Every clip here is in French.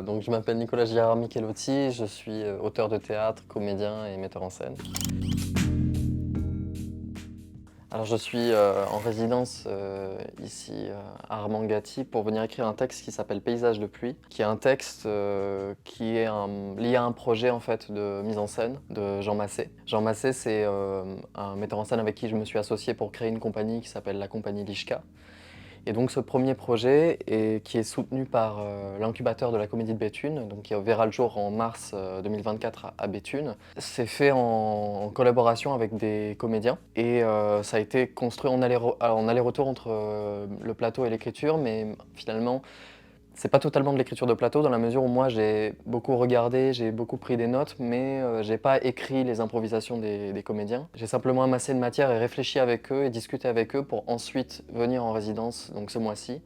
Donc je m'appelle Nicolas Girard Michelotti, je suis auteur de théâtre, comédien et metteur en scène. Alors je suis en résidence ici à Armand-Gatti pour venir écrire un texte qui s'appelle Paysage de pluie, qui est un texte qui est lié à un projet en fait de mise en scène de Jean Massé. Jean Massé, c'est un metteur en scène avec qui je me suis associé pour créer une compagnie qui s'appelle la compagnie Lichka. Et donc ce premier projet, qui est soutenu par l'incubateur de la Comédie de Béthune, donc qui verra le jour en mars 2024 à Béthune, c'est fait en collaboration avec des comédiens et ça a été construit en aller-retour entre le plateau et l'écriture, mais finalement c'est pas totalement de l'écriture de plateau dans la mesure où moi j'ai beaucoup regardé, j'ai beaucoup pris des notes, mais j'ai pas écrit les improvisations des comédiens. J'ai simplement amassé de matière et réfléchi avec eux et discuté avec eux pour ensuite venir en résidence, donc ce mois-ci,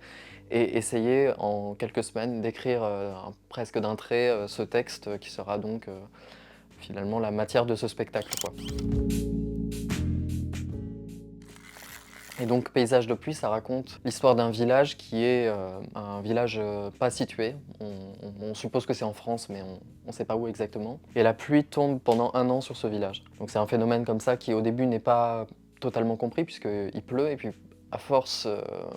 et essayer en quelques semaines d'écrire presque d'un trait ce texte qui sera donc finalement la matière de ce spectacle, quoi. Et donc Paysage de pluie, ça raconte l'histoire d'un village qui est un village pas situé. On suppose que c'est en France, mais on ne sait pas où exactement. Et la pluie tombe pendant 1 an sur ce village. Donc c'est un phénomène comme ça qui au début n'est pas totalement compris puisqu'il pleut et puis à force,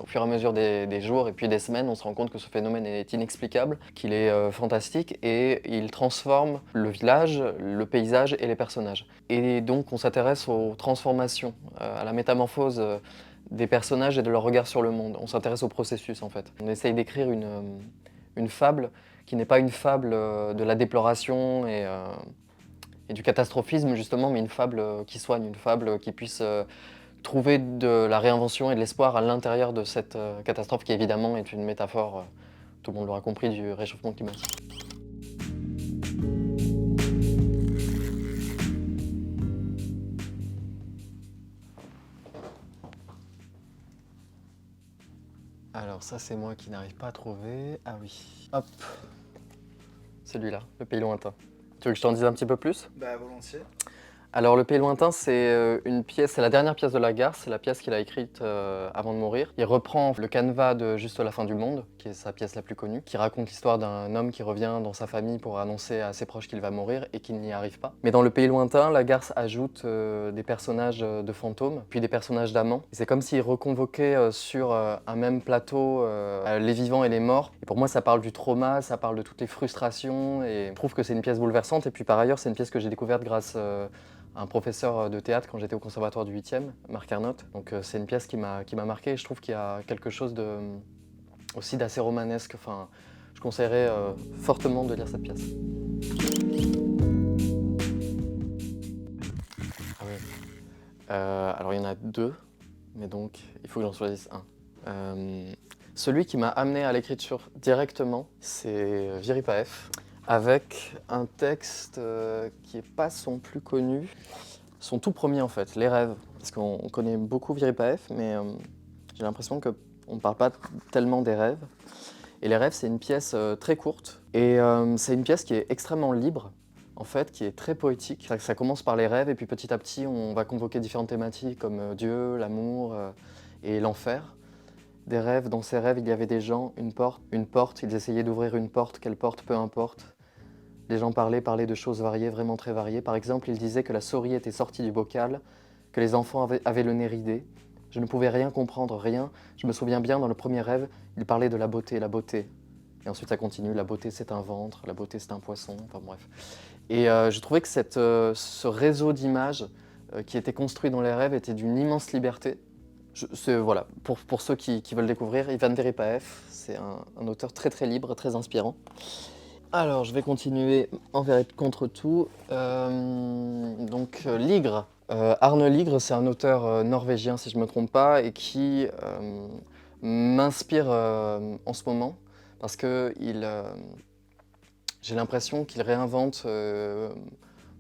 au fur et à mesure des jours et puis des semaines, on se rend compte que ce phénomène est inexplicable, qu'il est fantastique et il transforme le village, le paysage et les personnages. Et donc on s'intéresse aux transformations, à la métamorphose des personnages et de leur regard sur le monde. On s'intéresse au processus en fait. On essaye d'écrire une fable qui n'est pas une fable de la déploration et du catastrophisme justement, mais une fable qui soigne, une fable qui puisse trouver de la réinvention et de l'espoir à l'intérieur de cette catastrophe qui évidemment est une métaphore, tout le monde l'aura compris, du réchauffement climatique. Alors ça c'est moi qui n'arrive pas à trouver. Ah oui, hop, celui-là, Le Pays Lointain. Tu veux que je t'en dise un petit peu plus ? Bah volontiers. Alors Le Pays Lointain, c'est une pièce, c'est la dernière pièce de Lagarce, c'est la pièce qu'il a écrite avant de mourir. Il reprend le canevas de Juste la fin du monde, qui est sa pièce la plus connue, qui raconte l'histoire d'un homme qui revient dans sa famille pour annoncer à ses proches qu'il va mourir et qu'il n'y arrive pas. Mais dans Le Pays Lointain, Lagarce ajoute des personnages de fantômes, puis des personnages d'amants. C'est comme s'il reconvoquait sur un même plateau les vivants et les morts. Et pour moi, ça parle du trauma, ça parle de toutes les frustrations, et je trouve que c'est une pièce bouleversante. Et puis par ailleurs, c'est une pièce que j'ai découverte grâce un professeur de théâtre quand j'étais au conservatoire du 8e, Marc Arnott. Donc c'est une pièce qui m'a marqué et je trouve qu'il y a quelque chose aussi d'assez romanesque. Enfin, je conseillerais fortement de lire cette pièce. Ah oui. Alors il y en a 2, mais donc il faut que j'en choisisse un. Celui qui m'a amené à l'écriture directement, c'est Viripaef, avec un texte qui n'est pas son plus connu, son tout premier en fait, Les Rêves. Parce qu'on connaît beaucoup Viripaef, mais j'ai l'impression qu'on ne parle pas tellement des rêves. Et Les Rêves, c'est une pièce très courte, et c'est une pièce qui est extrêmement libre, en fait, qui est très poétique. Ça commence par les rêves, et puis petit à petit, on va convoquer différentes thématiques comme Dieu, l'amour et l'enfer. Des rêves, dans ces rêves, il y avait des gens, une porte, ils essayaient d'ouvrir une porte, quelle porte, peu importe. Les gens parlaient de choses variées, vraiment très variées. Par exemple, ils disaient que la souris était sortie du bocal, que les enfants avaient le nez ridé. Je ne pouvais rien comprendre, rien. Je me souviens bien, dans le premier rêve, ils parlaient de la beauté, la beauté. Et ensuite, ça continue, la beauté, c'est un ventre, la beauté, c'est un poisson, enfin bref. Et je trouvais que ce réseau d'images qui était construit dans les rêves était d'une immense liberté. Voilà, pour ceux qui veulent découvrir, Ivan Viripaef, c'est un auteur très très libre, très inspirant. Alors, je vais continuer envers et contre tout. Ligre. Arne Ligre, c'est un auteur norvégien, si je ne me trompe pas, et qui m'inspire en ce moment, parce que j'ai l'impression qu'il réinvente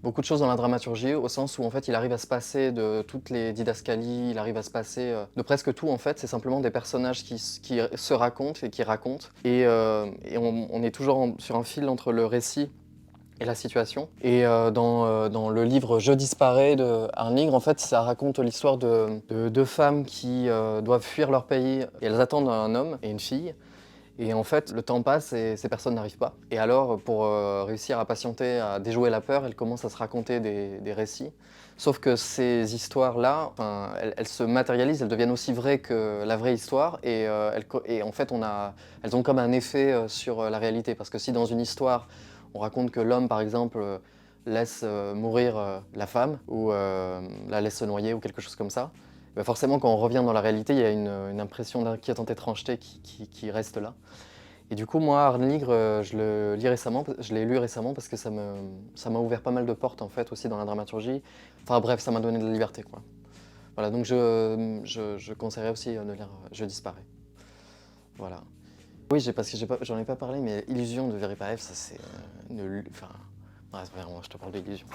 beaucoup de choses dans la dramaturgie, au sens où en fait il arrive à se passer de toutes les didascalies, il arrive à se passer de presque tout en fait, c'est simplement des personnages qui se racontent et qui racontent, et on est toujours sur un fil entre le récit et la situation. Et dans le livre Je disparais de Arne Ligre, en fait ça raconte l'histoire de deux femmes qui doivent fuir leur pays, et elles attendent un homme et une fille. Et en fait, le temps passe et ces personnes n'arrivent pas. Et alors, pour réussir à patienter, à déjouer la peur, elles commencent à se raconter des récits. Sauf que ces histoires-là, enfin, elles se matérialisent, elles deviennent aussi vraies que la vraie histoire. Et en fait, elles ont comme un effet sur la réalité. Parce que si dans une histoire, on raconte que l'homme, par exemple, laisse mourir la femme, ou la laisse se noyer, ou quelque chose comme ça, bah forcément, quand on revient dans la réalité, il y a une impression d'inquiétante étrangeté qui reste là. Et du coup, moi, Arne Ligre, je l'ai lu récemment parce que ça m'a ouvert pas mal de portes, en fait, aussi dans la dramaturgie. Enfin bref, ça m'a donné de la liberté, quoi. Voilà, donc je conseillerais aussi de lire Je disparais. Voilà. Oui, parce que j'en ai pas parlé, mais Illusion de Veripaev, ça c'est enfin, bref, vraiment, je te parle d'Illusion.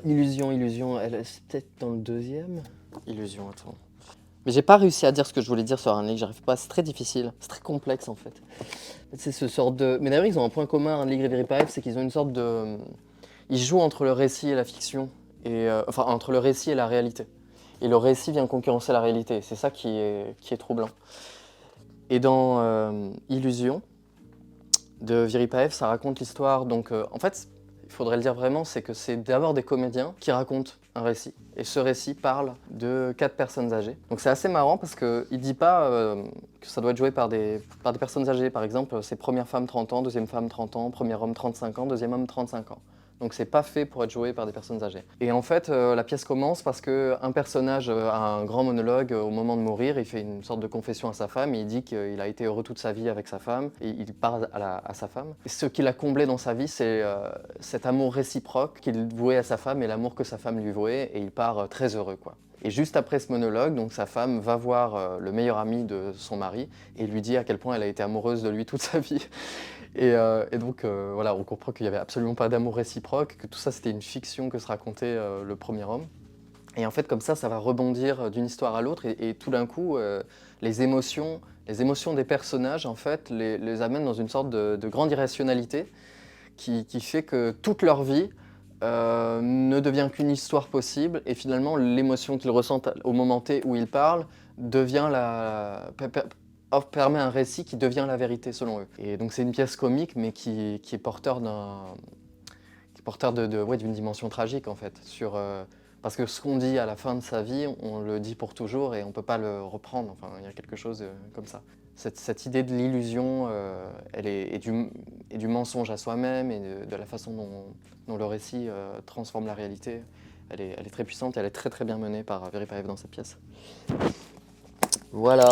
Illusion, c'est peut-être dans le deuxième. Illusion, attends. Mais j'ai pas réussi à dire ce que je voulais dire sur Arne Ligre, j'arrive pas, c'est très difficile, c'est très complexe en fait. C'est ce sort de... Mais d'ailleurs, ils ont un point commun, Arne Ligre et Veripaev, c'est qu'ils ont une sorte de... Ils jouent entre le récit et la fiction, enfin entre le récit et la réalité. Et le récit vient concurrencer la réalité, c'est ça qui est troublant. Et dans Illusion de Veripaev, ça raconte l'histoire, donc en fait, il faudrait le dire vraiment, c'est que c'est d'abord des comédiens qui racontent un récit. Et ce récit parle de 4 personnes âgées. Donc c'est assez marrant parce qu'il ne dit pas que ça doit être joué par des personnes âgées. Par exemple, c'est première femme 30 ans, deuxième femme 30 ans, premier homme 35 ans, deuxième homme 35 ans. Donc c'est pas fait pour être joué par des personnes âgées. Et en fait, la pièce commence parce qu'un personnage a un grand monologue au moment de mourir, il fait une sorte de confession à sa femme, et il dit qu'il a été heureux toute sa vie avec sa femme, et il parle à sa femme. Et ce qu'il a comblé dans sa vie, c'est cet amour réciproque qu'il vouait à sa femme et l'amour que sa femme lui vouait, et il part très heureux, quoi. Et juste après ce monologue, donc sa femme va voir le meilleur ami de son mari et lui dit à quel point elle a été amoureuse de lui toute sa vie. Et donc voilà, on comprend qu'il n'y avait absolument pas d'amour réciproque, que tout ça c'était une fiction que se racontait le premier homme. Et en fait comme ça va rebondir d'une histoire à l'autre et tout d'un coup les émotions des personnages en fait les amènent dans une sorte de grande irrationalité qui fait que toute leur vie ne devient qu'une histoire possible et finalement l'émotion qu'ils ressentent au moment T où ils parlent devient permet un récit qui devient la vérité selon eux. Et donc c'est une pièce comique mais qui est porteur d'une dimension tragique en fait. Parce que ce qu'on dit à la fin de sa vie, on le dit pour toujours et on ne peut pas le reprendre. Enfin, il y a quelque chose comme ça. Cette idée de l'illusion et du mensonge à soi-même et de la façon dont le récit transforme la réalité, elle est très puissante et elle est très très bien menée par Veripaev dans cette pièce. Voilà.